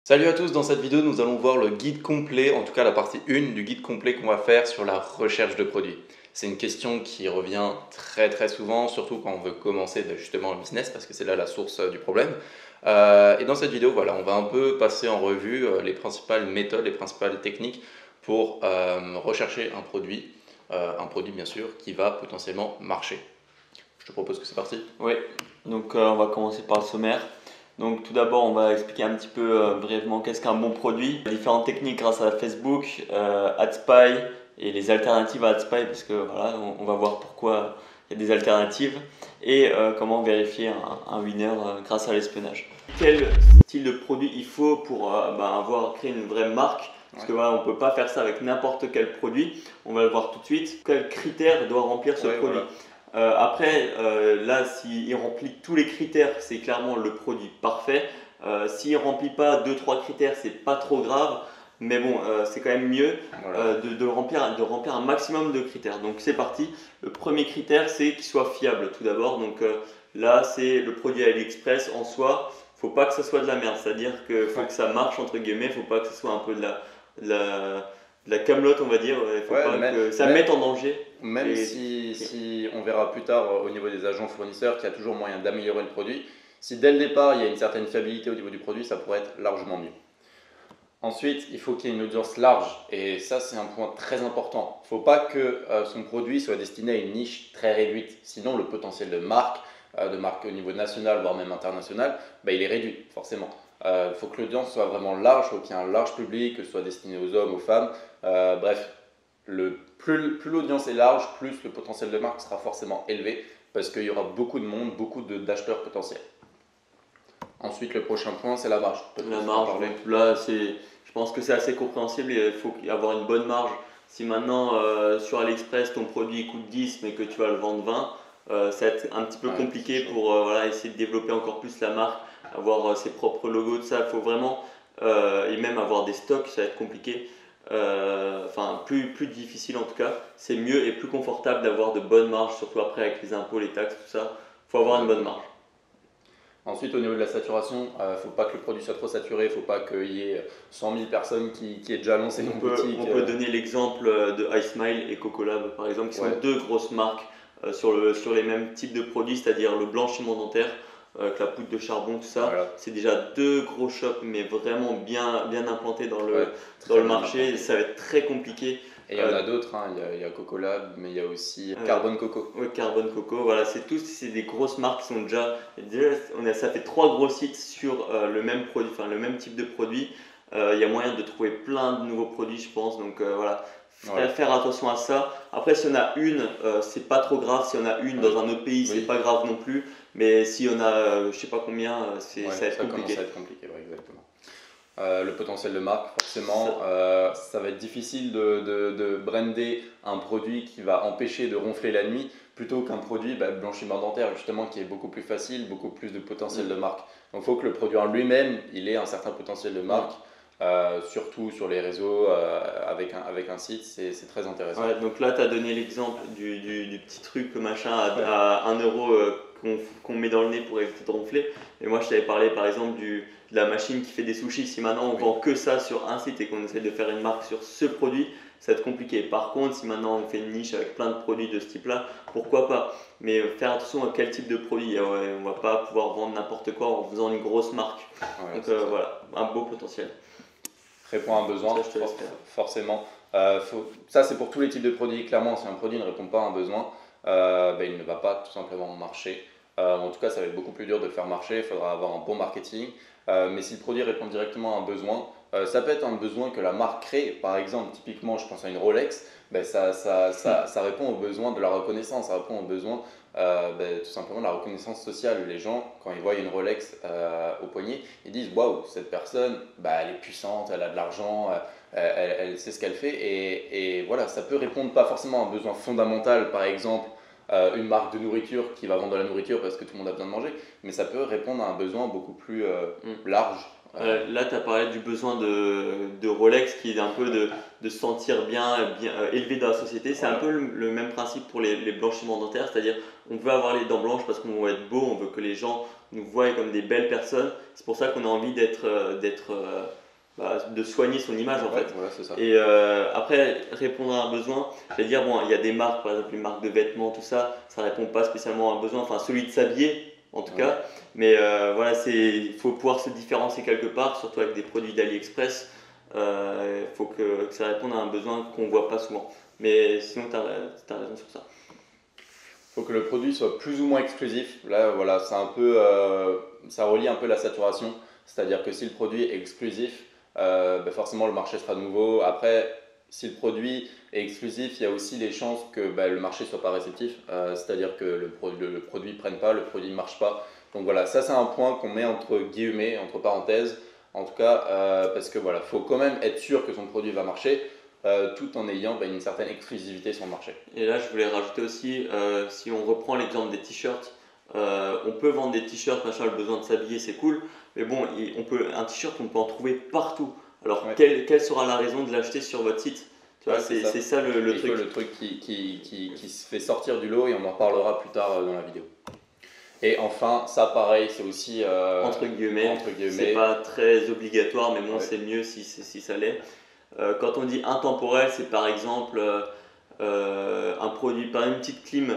Salut à tous, dans cette vidéo nous allons voir le guide complet, en tout cas la partie 1 du guide complet qu'on va faire sur la recherche de produits. C'est une question qui revient très souvent, surtout quand on veut commencer justement le business parce que c'est là la source du problème. Et dans cette vidéo, voilà, on va un peu passer en revue les principales méthodes, les principales techniques pour rechercher un produit bien sûr qui va potentiellement marcher. Je te propose que c'est parti. Oui, donc on va commencer par le sommaire. Donc tout d'abord, on va expliquer un petit peu brièvement qu'est-ce qu'un bon produit, les différentes techniques grâce à Facebook, AdSpy et les alternatives à AdSpy, parce que voilà, on va voir pourquoi il y a des alternatives, et comment vérifier un winner grâce à l'espionnage. Quel style de produit il faut pour avoir créé une vraie marque? Parce que voilà, on ne peut pas faire ça avec n'importe quel produit. On va le voir tout de suite. Quels critères doit remplir ce produit? Voilà. Après, là, s'il remplit tous les critères, c'est clairement le produit parfait. S'il ne remplit pas 2-3 critères, c'est pas trop grave. Mais bon, c'est quand même mieux Voilà. de remplir un maximum de critères. Donc c'est parti. Le premier critère, c'est qu'il soit fiable tout d'abord. Donc là, c'est le produit AliExpress en soi. Faut pas que ça soit de la merde. C'est-à-dire qu'il faut que ça marche, entre guillemets. Faut pas que ce soit un peu de la camelote, on va dire. Il faut pas que ça mette en danger. Même si on verra plus tard au niveau des agents fournisseurs qu'il y a toujours moyen d'améliorer le produit, si dès le départ il y a une certaine fiabilité au niveau du produit, ça pourrait être largement mieux. Ensuite, il faut qu'il y ait une audience large et ça c'est un point très important. Il ne faut pas que son produit soit destiné à une niche très réduite, sinon le potentiel de marque au niveau national voire même international, il est réduit forcément. Il faut que l'audience soit vraiment large, il faut qu'il y ait un large public, que ce soit destiné aux hommes, aux femmes, bref. Plus l'audience est large, plus le potentiel de marque sera forcément élevé parce qu'il y aura beaucoup de monde, beaucoup d'acheteurs potentiels. Ensuite, le prochain point, c'est la marge. La marge, donc là, je pense que c'est assez compréhensible. Il faut avoir une bonne marge. Si maintenant, sur AliExpress, ton produit coûte 10 mais que tu vas le vendre 20, ça va être un petit peu compliqué pour essayer de développer encore plus la marque, avoir ses propres logos, tout ça. Il faut vraiment, et même avoir des stocks, ça va être compliqué. Plus difficile en tout cas. C'est mieux et plus confortable d'avoir de bonnes marges, surtout après avec les impôts, les taxes, tout ça. Il faut avoir une bonne marge. Ensuite, au niveau de la saturation, il ne faut pas que le produit soit trop saturé, il ne faut pas qu'il y ait 100 000 personnes qui aient déjà lancé une boutique. On peut donner l'exemple de iSmile et Cocolab par exemple, qui sont deux grosses marques sur les mêmes types de produits, c'est-à-dire le blanchiment dentaire, avec la poudre de charbon, tout ça. Voilà. C'est déjà deux gros shops, mais vraiment bien implantés dans le marché. Ça va être très compliqué. Et il y en a d'autres, il y a Cocolab, mais il y a aussi Carbone Coco. Oui, Carbone Coco, voilà, c'est des grosses marques qui sont déjà ça fait 3 gros sites sur le même produit, enfin le même type de produit. Il y a moyen de trouver plein de nouveaux produits, je pense, donc voilà. Faire attention à ça. Après, si on a une, c'est pas trop grave. Si on a une dans un autre pays, c'est pas grave non plus. Mais si on a, je sais pas combien, ça va être compliqué. Ça va être compliqué, exactement. Le potentiel de marque, forcément, ça va être difficile de brander un produit qui va empêcher de ronfler la nuit plutôt qu'un produit blanchiment dentaire justement qui est beaucoup plus facile, beaucoup plus de potentiel de marque. Donc il faut que le produit en lui-même, il ait un certain potentiel de marque, surtout sur les réseaux, avec un site, c'est très intéressant. Ouais, donc là tu as donné l'exemple du petit truc machin à 1 euro qu'on met dans le nez pour éviter de ronfler. Et moi je t'avais parlé par exemple de la machine qui fait des sushis. Si maintenant on vend que ça sur un site et qu'on essaie de faire une marque sur ce produit, ça va être compliqué. Par contre, si maintenant on fait une niche avec plein de produits de ce type-là, pourquoi pas? Mais faire attention à quel type de produit. On va pas pouvoir vendre n'importe quoi en faisant une grosse marque. Donc voilà, un beau potentiel. Répond à un besoin, forcément. Ça c'est pour tous les types de produits. Clairement, si un produit ne répond pas à un besoin, il ne va pas tout simplement marcher. En tout cas, ça va être beaucoup plus dur de le faire marcher. Il faudra avoir un bon marketing. Mais si le produit répond directement à un besoin, ça peut être un besoin que la marque crée. Par exemple, typiquement, je pense à une Rolex, ça répond aux besoins de la reconnaissance, ça répond aux besoins tout simplement de la reconnaissance sociale. Les gens, quand ils voient une Rolex au poignet, ils disent waouh, cette personne, elle est puissante, elle a de l'argent, elle sait ce qu'elle fait. Et voilà, ça peut répondre pas forcément à un besoin fondamental, par exemple. Une marque de nourriture qui va vendre de la nourriture parce que tout le monde a besoin de manger, mais ça peut répondre à un besoin beaucoup plus large Là, tu as parlé du besoin de Rolex qui est un peu de se sentir bien élevé dans la société. C'est un peu le même principe pour les blanchiments dentaires, c'est-à-dire on veut avoir les dents blanches parce qu'on veut être beau, on veut que les gens nous voient comme des belles personnes. C'est pour ça qu'on a envie de soigner son image en fait. Voilà, c'est ça. Et après, répondre à un besoin, je vais dire, bon, il y a des marques, par exemple une marque de vêtements, tout ça, ça répond pas spécialement à un besoin, enfin celui de s'habiller en tout cas. Mais voilà, il faut pouvoir se différencier quelque part, surtout avec des produits d'AliExpress. Il faut que ça réponde à un besoin qu'on ne voit pas souvent. Mais sinon, tu as raison sur ça. Il faut que le produit soit plus ou moins exclusif. Là, voilà, c'est un peu, ça relie un peu la saturation. C'est-à-dire que si le produit est exclusif, forcément le marché sera nouveau. Après, si le produit est exclusif, il y a aussi les chances que le marché ne soit pas réceptif. C'est-à-dire que le produit ne prenne pas, le produit ne marche pas. Donc voilà, ça c'est un point qu'on met entre guillemets, entre parenthèses, en tout cas, parce que voilà, faut quand même être sûr que son produit va marcher, tout en ayant une certaine exclusivité sur le marché. Et là, je voulais rajouter aussi, si on reprend l'exemple des t-shirts, on peut vendre des t-shirts, machin, le besoin de s'habiller, c'est cool, mais bon, un t-shirt, on peut en trouver partout. Alors, quelle sera la raison de l'acheter sur votre site? Tu vois, c'est ça le truc. Le truc qui se fait sortir du lot, et on en parlera plus tard dans la vidéo. Et enfin, ça pareil, c'est aussi entre guillemets. C'est pas très obligatoire, mais bon, c'est mieux si ça l'est. Quand on dit intemporel, c'est par exemple un produit, par une petite clim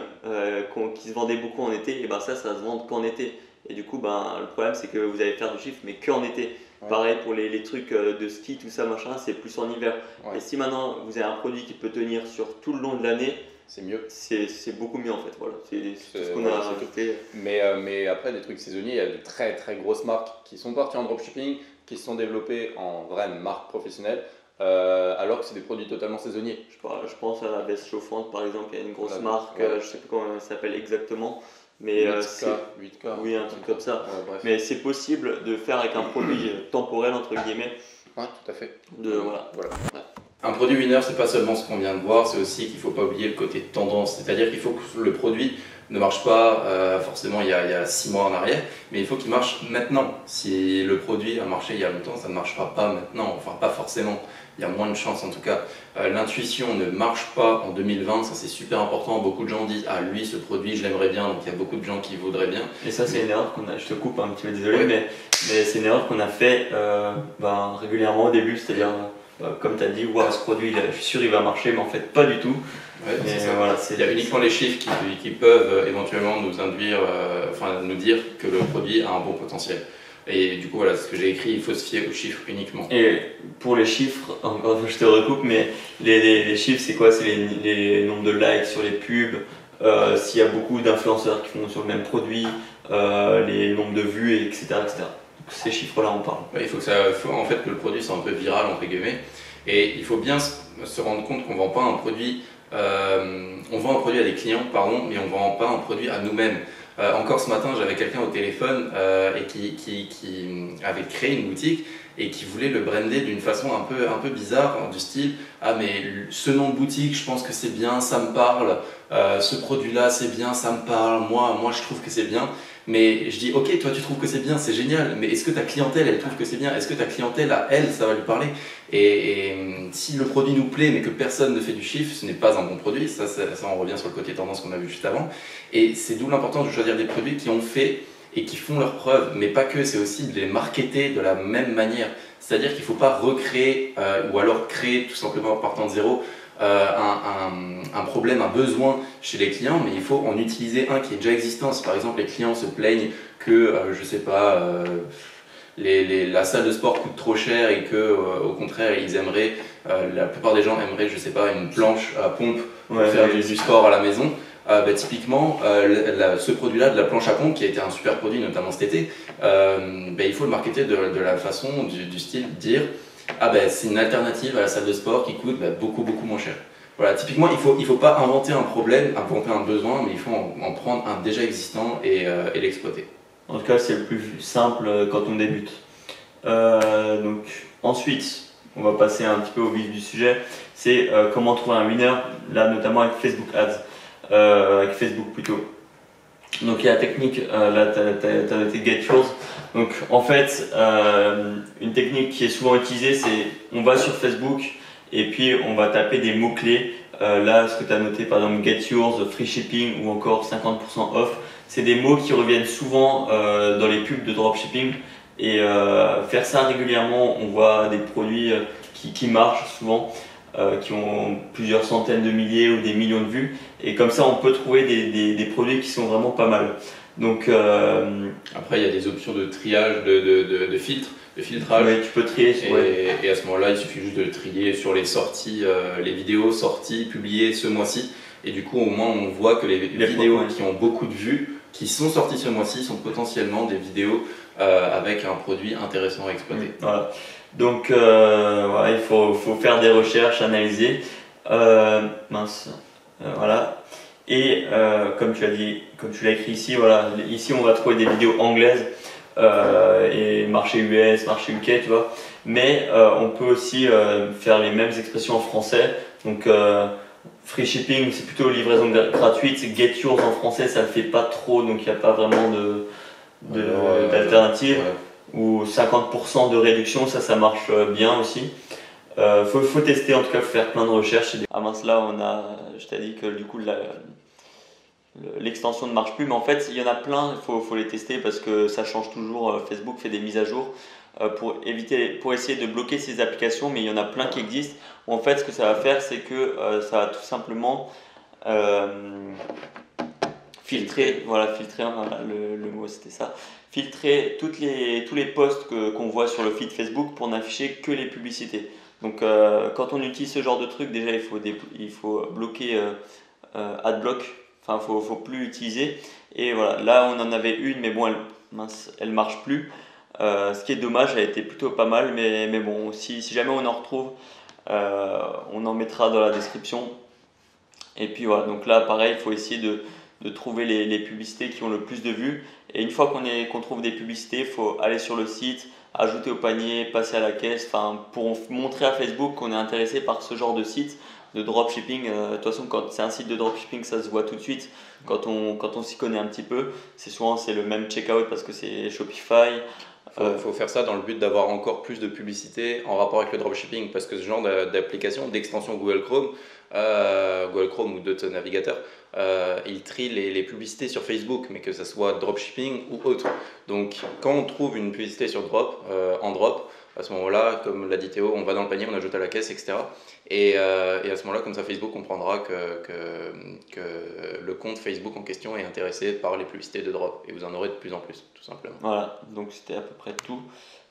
qui se vendait beaucoup en été, et ça se vend qu'en été. Et du coup, le problème c'est que vous allez faire du chiffre, mais qu'en été. Pareil pour les trucs de ski, tout ça, machin, c'est plus en hiver. Et si maintenant vous avez un produit qui peut tenir sur tout le long de l'année, c'est mieux. C'est beaucoup mieux en fait. Voilà. C'est tout ce qu'on a rajouté. Mais après, des trucs saisonniers, il y a de très très grosses marques qui sont parties en dropshipping, qui se sont développées en vraies marques professionnelles, alors que c'est des produits totalement saisonniers. Je pense à la veste chauffante par exemple, il y a une grosse marque, je ne sais plus comment elle s'appelle exactement. Mais 8K. Oui, un truc comme ça. Mais c'est possible de faire avec un produit temporel, entre guillemets. Ouais, tout à fait. Voilà. Un produit winner, c'est pas seulement ce qu'on vient de voir, c'est aussi qu'il ne faut pas oublier le côté tendance. C'est-à-dire qu'il faut que le produit ne marche pas forcément il y a 6 mois en arrière, mais il faut qu'il marche maintenant. Si le produit a marché il y a longtemps, ça ne marchera pas maintenant, enfin pas forcément. Il y a moins de chances en tout cas. L'intuition ne marche pas en 2020, ça c'est super important. Beaucoup de gens disent ah lui ce produit je l'aimerais bien, donc il y a beaucoup de gens qui voudraient bien. Et ça c'est une erreur qu'on a, je te coupe un petit peu désolé, mais c'est une erreur qu'on a fait régulièrement au début, c'est-à-dire comme tu as dit, wow, ce produit je suis sûr il va marcher, mais en fait pas du tout. Il y a uniquement les chiffres qui peuvent éventuellement nous induire, nous dire que le produit a un bon potentiel. Et du coup, voilà, ce que j'ai écrit, il faut se fier aux chiffres uniquement. Et pour les chiffres, encore je te recoupe, mais les chiffres, c'est quoi? C'est les nombres de likes sur les pubs, s'il y a beaucoup d'influenceurs qui font sur le même produit, les nombres de vues, etc. etc. Donc, ces chiffres-là, on parle. Il faut en fait que le produit soit un peu viral, entre guillemets. Et il faut bien se rendre compte qu'on ne vend pas un produit, on vend un produit à des clients, mais on ne vend pas un produit à nous-mêmes. Encore ce matin, j'avais quelqu'un au téléphone et qui avait créé une boutique et qui voulait le brander d'une façon un peu bizarre, du style ah mais ce nom de boutique, je pense que c'est bien, ça me parle, ce produit-là c'est bien, ça me parle, moi je trouve que c'est bien. Mais je dis ok, toi tu trouves que c'est bien, c'est génial, mais est-ce que ta clientèle elle trouve que c'est bien? Est-ce que ta clientèle à elle ça va lui parler? Et si le produit nous plaît mais que personne ne fait du chiffre, ce n'est pas un bon produit. Ça on revient sur le côté tendance qu'on a vu juste avant. Et c'est d'où l'importance de choisir des produits qui ont fait et qui font leurs preuves, mais pas que, c'est aussi de les marketer de la même manière. C'est-à-dire qu'il ne faut pas recréer ou alors créer tout simplement en partant de zéro un problème, un besoin chez les clients, mais il faut en utiliser un qui est déjà existant. Si par exemple les clients se plaignent que, je sais pas, la salle de sport coûte trop cher et que au contraire ils aimeraient, la plupart des gens aimeraient, je sais pas, une planche à pompe pour faire du sport à la maison. Typiquement, ce produit-là, de la planche à pompe, qui a été un super produit notamment cet été, il faut le marketer de la façon du style dire c'est une alternative à la salle de sport qui coûte beaucoup moins cher. Voilà, typiquement, il faut pas inventer un problème, inventer un besoin, mais il faut en prendre un déjà existant et l'exploiter. En tout cas, c'est le plus simple quand on débute. Donc, ensuite, on va passer un petit peu au vif du sujet. C'est comment trouver un winner, là notamment avec Facebook Ads, avec Facebook plutôt. Donc il y a la technique, là tu as noté Get Yours. Donc en fait, une technique qui est souvent utilisée, c'est on va sur Facebook et puis on va taper des mots-clés. Là, ce que tu as noté par exemple Get Yours, Free Shipping ou encore 50% off, c'est des mots qui reviennent souvent dans les pubs de dropshipping. Et faire ça régulièrement, on voit des produits qui marchent souvent. Qui ont plusieurs centaines de milliers ou des millions de vues, et comme ça on peut trouver des produits qui sont vraiment pas mal. Donc après il y a des options de triage, de filtre, de filtrage. Ouais, tu peux trier. Et à ce moment-là il suffit juste de trier sur les sorties, les vidéos sorties, publiées ce mois-ci, et du coup au moins on voit que les vidéos qui ont beaucoup de vues, qui sont sorties ce mois-ci, sont potentiellement des vidéos avec un produit intéressant à exploiter. Voilà. Donc voilà, il faut faire des recherches, analyser. Voilà. Et comme tu as dit, comme tu l'as écrit ici, voilà, ici on va trouver des vidéos anglaises et marché US, marché UK, tu vois. Mais on peut aussi faire les mêmes expressions en français. Donc free shipping, c'est plutôt livraison gratuite. Get yours en français, ça ne le fait pas trop, donc il n'y a pas vraiment d'alternative. Ou 50% de réduction, ça marche bien aussi. Faut tester, en tout cas, faut faire plein de recherches. Ah mince, là je t'ai dit que du coup l'extension ne marche plus, mais en fait il y en a plein, faut les tester parce que ça change toujours. Facebook fait des mises à jour pour essayer de bloquer ces applications, mais il y en a plein qui existent. En fait, ce que ça va faire, c'est que ça va tout simplement filtrer, voilà, le mot c'était ça. Filtrer tous les posts qu'on voit sur le feed Facebook pour n'afficher que les publicités. Donc quand on utilise ce genre de truc, déjà il faut bloquer AdBlock, enfin faut plus utiliser. Et voilà, là on en avait une, mais bon elle marche plus. Ce qui est dommage, elle a été plutôt pas mal, mais bon, si jamais on en retrouve, on en mettra dans la description. Et puis voilà, donc là pareil, il faut essayer de trouver les publicités qui ont le plus de vues. Et une fois qu'on trouve des publicités, il faut aller sur le site, ajouter au panier, passer à la caisse, pour montrer à Facebook qu'on est intéressé par ce genre de site de dropshipping. De toute façon, quand c'est un site de dropshipping, ça se voit tout de suite quand on s'y connaît un petit peu. Souvent c'est le même checkout parce que c'est Shopify. Faut faire ça dans le but d'avoir encore plus de publicité en rapport avec le dropshipping, parce que ce genre d'application, d'extension Google Chrome ou d'autres navigateurs, ils trient les publicités sur Facebook, mais que ce soit dropshipping ou autre. Donc quand on trouve une publicité sur en drop, à ce moment-là, comme l'a dit Théo, on va dans le panier, on ajoute à la caisse, etc. Et à ce moment-là, comme ça, Facebook comprendra que le compte Facebook en question est intéressé par les publicités de drop. Et vous en aurez de plus en plus, tout simplement. Voilà, donc c'était à peu près tout.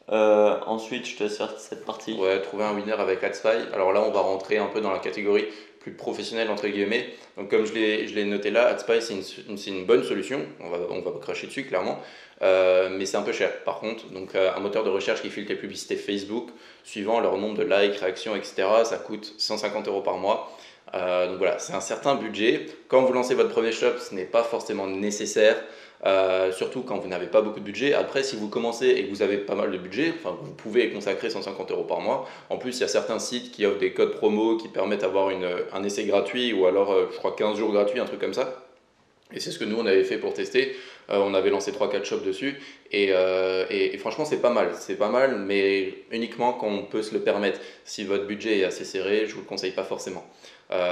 Ensuite, je te laisse faire cette partie. Ouais, trouver un winner avec AdSpy. Alors là, on va rentrer un peu dans la catégorie plus professionnelle, entre guillemets. Donc comme je l'ai noté là, AdSpy, c'est une bonne solution. On va pas cracher dessus, clairement. Mais c'est un peu cher par contre. Donc un moteur de recherche qui filtre les publicités Facebook, suivant leur nombre de likes, réactions, etc., ça coûte 150 € par mois. Donc voilà, c'est un certain budget. Quand vous lancez votre premier shop, ce n'est pas forcément nécessaire. Surtout quand vous n'avez pas beaucoup de budget. Après, si vous commencez et que vous avez pas mal de budget, vous pouvez consacrer 150 € par mois. En plus, il y a certains sites qui offrent des codes promo qui permettent d'avoir un essai gratuit, ou alors je crois 15 jours gratuits, un truc comme ça. Et c'est ce que nous on avait fait pour tester. On avait lancé 3-4 shops dessus, et franchement c'est pas mal, mais uniquement quand on peut se le permettre. Si votre budget est assez serré, je vous le conseille pas forcément.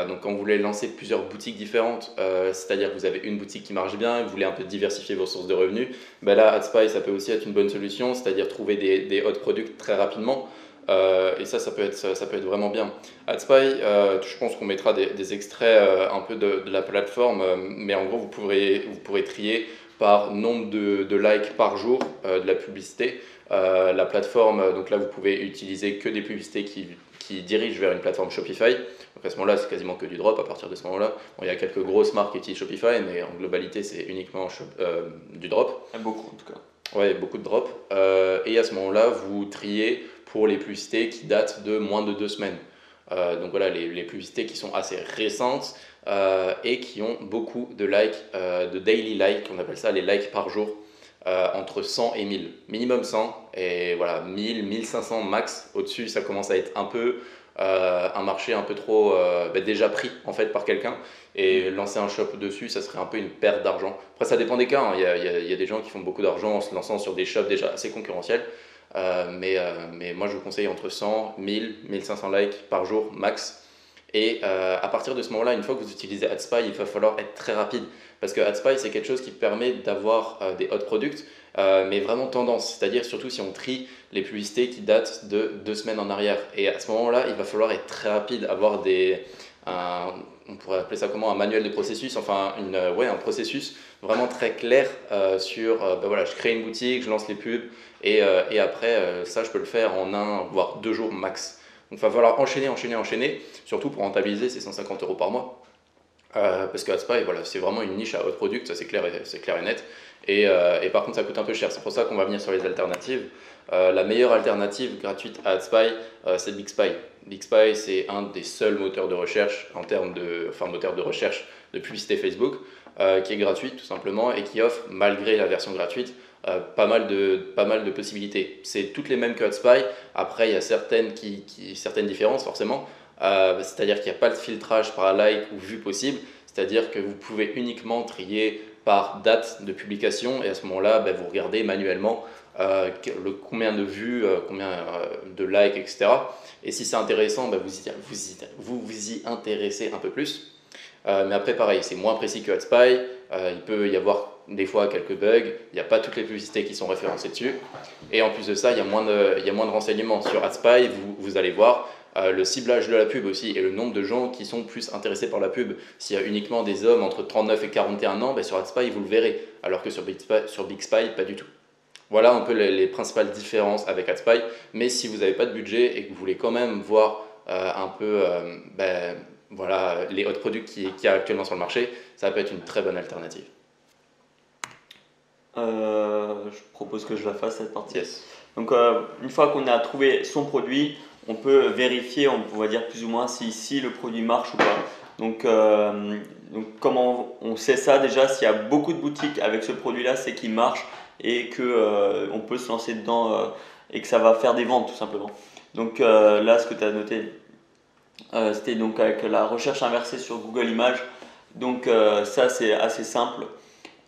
Donc quand vous voulez lancer plusieurs boutiques différentes, c'est-à-dire que vous avez une boutique qui marche bien et vous voulez un peu diversifier vos sources de revenus, ben là AdSpy ça peut aussi être une bonne solution, c'est-à-dire trouver des hot products très rapidement. Et ça peut être vraiment bien. AdSpy, je pense qu'on mettra des extraits un peu de la plateforme, mais en gros vous pourrez trier par nombre de likes par jour de la publicité. La plateforme, donc là vous pouvez utiliser que des publicités qui dirigent vers une plateforme Shopify. Donc à ce moment-là, c'est quasiment que du drop à partir de ce moment-là. Bon, il y a quelques grosses marques qui utilisent Shopify, mais en globalité, c'est uniquement du drop. Beaucoup en tout cas. Ouais, beaucoup de drop. Et à ce moment-là, vous triez pour les publicités qui datent de moins de 2 semaines. Donc voilà, les publicités qui sont assez récentes et qui ont beaucoup de likes, de daily likes, on appelle ça les likes par jour, entre 100 et 1000. Minimum 100, et voilà, 1000, 1500 max. Au-dessus, ça commence à être un peu un marché un peu trop déjà pris en fait par quelqu'un, et lancer un shop dessus, ça serait un peu une perte d'argent. Après, ça dépend des cas, hein. Il y a des gens qui font beaucoup d'argent en se lançant sur des shops déjà assez concurrentiels. Mais moi, je vous conseille entre 100, 1000, 1500 likes par jour max. Et à partir de ce moment-là, une fois que vous utilisez AdSpy, il va falloir être très rapide. Parce que AdSpy, c'est quelque chose qui permet d'avoir des hot products, mais vraiment tendance. C'est-à-dire surtout si on trie les publicités qui datent de 2 semaines en arrière. Et à ce moment-là, il va falloir être très rapide, avoir on pourrait appeler ça comment, un manuel de processus, enfin un processus vraiment très clair sur, voilà, je crée une boutique, je lance les pubs, et après, ça, je peux le faire en 1 voire 2 jours max. Donc il va falloir enchaîner, surtout pour rentabiliser ces 150 € par mois. Parce que AdSpy, voilà, c'est vraiment une niche à hot product, ça c'est clair et net. Et par contre, ça coûte un peu cher. C'est pour ça qu'on va venir sur les alternatives. La meilleure alternative gratuite à AdSpy, c'est BigSpy. BigSpy, c'est un des seuls moteurs de recherche moteur de recherche de publicité Facebook, qui est gratuit tout simplement et qui offre, malgré la version gratuite, pas mal de possibilités. C'est toutes les mêmes que AdSpy. Après, il y a certaines différences forcément. C'est-à-dire qu'il n'y a pas de filtrage par like ou vue possible, c'est-à-dire que vous pouvez uniquement trier par date de publication, et à ce moment-là, vous regardez manuellement combien de vues, combien de likes, etc. Et si c'est intéressant, vous y intéressez un peu plus. Mais après, pareil, c'est moins précis que AdSpy, il peut y avoir des fois quelques bugs, il n'y a pas toutes les publicités qui sont référencées dessus, et en plus de ça, il y a moins de renseignements. Sur AdSpy, vous allez voir le ciblage de la pub aussi, et le nombre de gens qui sont plus intéressés par la pub. S'il y a uniquement des hommes entre 39 et 41 ans, sur AdSpy, vous le verrez, alors que sur BigSpy, pas du tout. Voilà un peu les principales différences avec AdSpy, mais si vous n'avez pas de budget et que vous voulez quand même voir un peu voilà, les hot products qu'il y a actuellement sur le marché, ça peut être une très bonne alternative. Je propose que je la fasse cette partie. Yes. Donc une fois qu'on a trouvé son produit, on peut vérifier, on va dire plus ou moins si le produit marche ou pas. Donc comment on sait ça déjà? S'il y a beaucoup de boutiques avec ce produit-là, c'est qu'il marche et que on peut se lancer dedans et que ça va faire des ventes tout simplement. Donc là, ce que tu as noté, c'était donc avec la recherche inversée sur Google Images. Donc ça, c'est assez simple.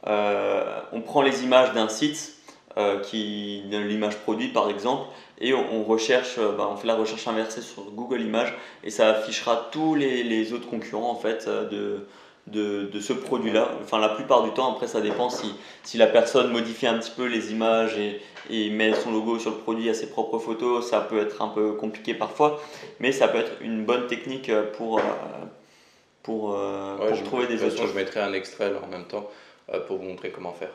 On prend les images d'un site qui donne l'image produite par exemple, et on recherche, on fait la recherche inversée sur Google Images, et ça affichera tous les autres concurrents en fait de ce produit là. Enfin, la plupart du temps, après ça dépend si la personne modifie un petit peu les images et met son logo sur le produit à ses propres photos, ça peut être un peu compliqué parfois, mais ça peut être une bonne technique pour trouver des autres choses. Je mettrai un extrait là, en même temps pour vous montrer comment faire.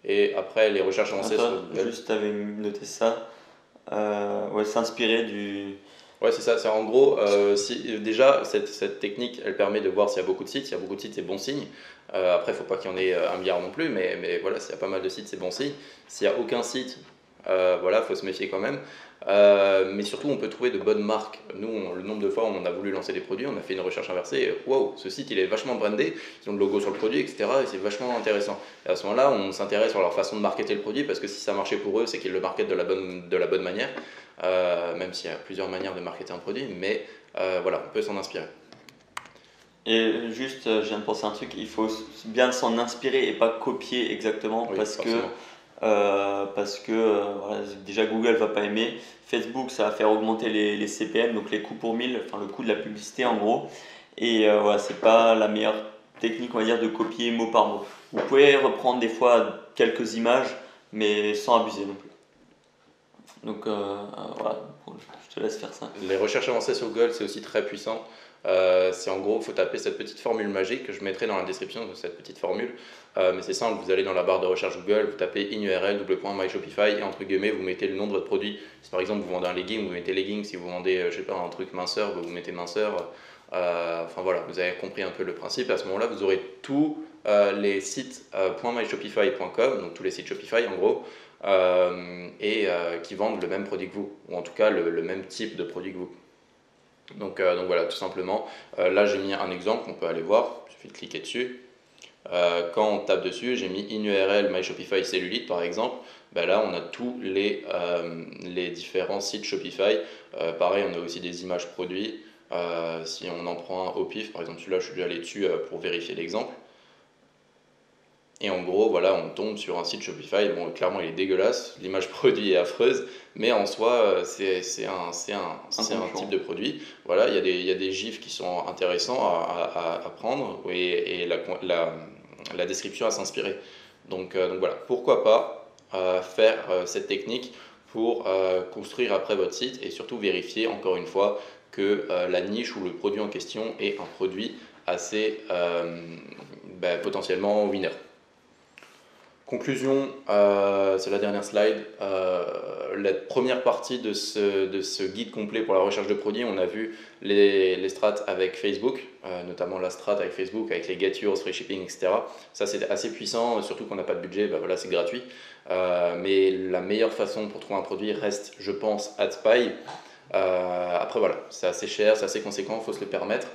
Et après, les recherches avancées sur Google. Juste, tu avais noté ça. S'inspirer du. Ouais, c'est ça. C'est en gros, déjà, cette technique, elle permet de voir s'il y a beaucoup de sites. S'il y a beaucoup de sites, c'est bon signe. Après, il ne faut pas qu'il y en ait 1 milliard non plus, mais voilà, s'il y a pas mal de sites, c'est bon signe. S'il n'y a aucun site, voilà, il faut se méfier quand même. Mais surtout, on peut trouver de bonnes marques. Nous, le nombre de fois où on a voulu lancer des produits, on a fait une recherche inversée. Waouh, ce site, il est vachement brandé, ils ont le logo sur le produit, etc. Et c'est vachement intéressant. Et à ce moment-là, on s'intéresse sur leur façon de marketer le produit, parce que si ça marchait pour eux, c'est qu'ils le marketent de la bonne manière. Même s'il y a plusieurs manières de marketer un produit, mais voilà, on peut s'en inspirer. Et juste, je viens de penser à un truc, il faut bien s'en inspirer et pas copier exactement, Oui, parce que voilà, déjà Google va pas aimer, Facebook ça va faire augmenter les CPM, donc les coûts pour 1000, enfin le coût de la publicité en gros, et voilà, c'est pas la meilleure technique, on va dire, de copier mot par mot. Vous pouvez reprendre des fois quelques images, mais sans abuser non plus. Donc voilà, je te laisse faire ça. Les recherches avancées sur Google, c'est aussi très puissant. C'est en gros, il faut taper cette petite formule magique que je mettrai dans la description de cette petite formule. Mais c'est simple, vous allez dans la barre de recherche Google, vous tapez in-url://myshopify et entre guillemets vous mettez le nom de votre produit. Si par exemple vous vendez un legging, vous mettez legging. Si vous vendez je sais pas, un truc minceur, vous mettez minceur. Enfin voilà, vous avez compris un peu le principe. À ce moment-là, vous aurez tous les sites .myshopify.com, donc tous les sites Shopify en gros, qui vendent le même produit que vous, ou en tout cas le même type de produit que vous. Donc voilà, tout simplement. Là j'ai mis un exemple, on peut aller voir, il suffit de cliquer dessus. Quand on tape dessus, j'ai mis in URL My Shopify Cellulite par exemple, ben là on a tous les différents sites Shopify. Pareil, on a aussi des images produits. Si on en prend un au pif, par exemple celui-là je suis déjà allé dessus pour vérifier l'exemple. Et en gros, voilà, on tombe sur un site Shopify. Bon, clairement, il est dégueulasse, l'image produit est affreuse, mais en soi, c'est un type de produit. Voilà, il y a des gifs qui sont intéressants à prendre et la description à s'inspirer. Donc voilà, pourquoi pas faire cette technique pour construire après votre site et surtout vérifier encore une fois que la niche ou le produit en question est un produit assez potentiellement winner. Conclusion, c'est la dernière slide. La première partie de ce guide complet pour la recherche de produits, on a vu les strats avec Facebook, notamment la strat avec Facebook, avec les Get Yours, Free Shipping, etc. Ça c'est assez puissant, surtout qu'on n'a pas de budget, voilà, c'est gratuit. Mais la meilleure façon pour trouver un produit reste, je pense, AdSpy. Après voilà, c'est assez cher, c'est assez conséquent, il faut se le permettre.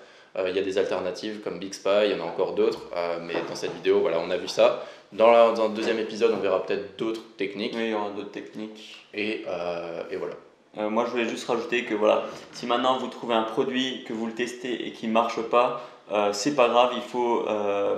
Il y a des alternatives comme BigSpy, il y en a encore d'autres, mais dans cette vidéo, voilà, on a vu ça. Dans un deuxième épisode, on verra peut-être d'autres techniques. Oui, il y aura d'autres techniques. Et voilà. Moi, je voulais juste rajouter que voilà, si maintenant vous trouvez un produit, que vous le testez et qui ne marche pas, c'est pas grave, il faut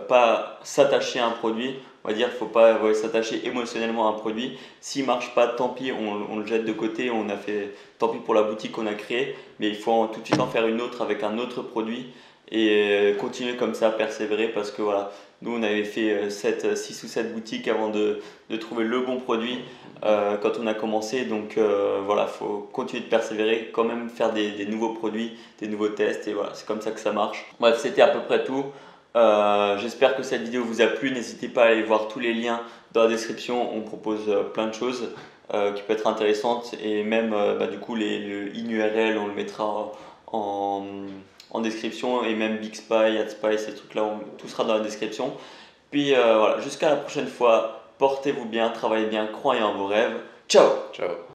pas s'attacher à un produit. On va dire, il ne faut pas s'attacher émotionnellement à un produit. S'il ne marche pas, tant pis, on le jette de côté, on a fait, tant pis pour la boutique qu'on a créée, mais il faut tout de suite en faire une autre avec un autre produit et continuer comme ça, persévérer parce que voilà, nous on avait fait 6 ou 7 boutiques avant de trouver le bon produit quand on a commencé, donc voilà, il faut continuer de persévérer, quand même faire des nouveaux produits, des nouveaux tests et voilà, c'est comme ça que ça marche. Bref, c'était à peu près tout. J'espère que cette vidéo vous a plu, n'hésitez pas à aller voir tous les liens dans la description, on propose plein de choses qui peuvent être intéressantes et même du coup le in-URL on le mettra en description et même BigSpy, AdSpy, ces trucs là, tout sera dans la description. Puis voilà, jusqu'à la prochaine fois, portez-vous bien, travaillez bien, croyez en vos rêves. Ciao! Ciao!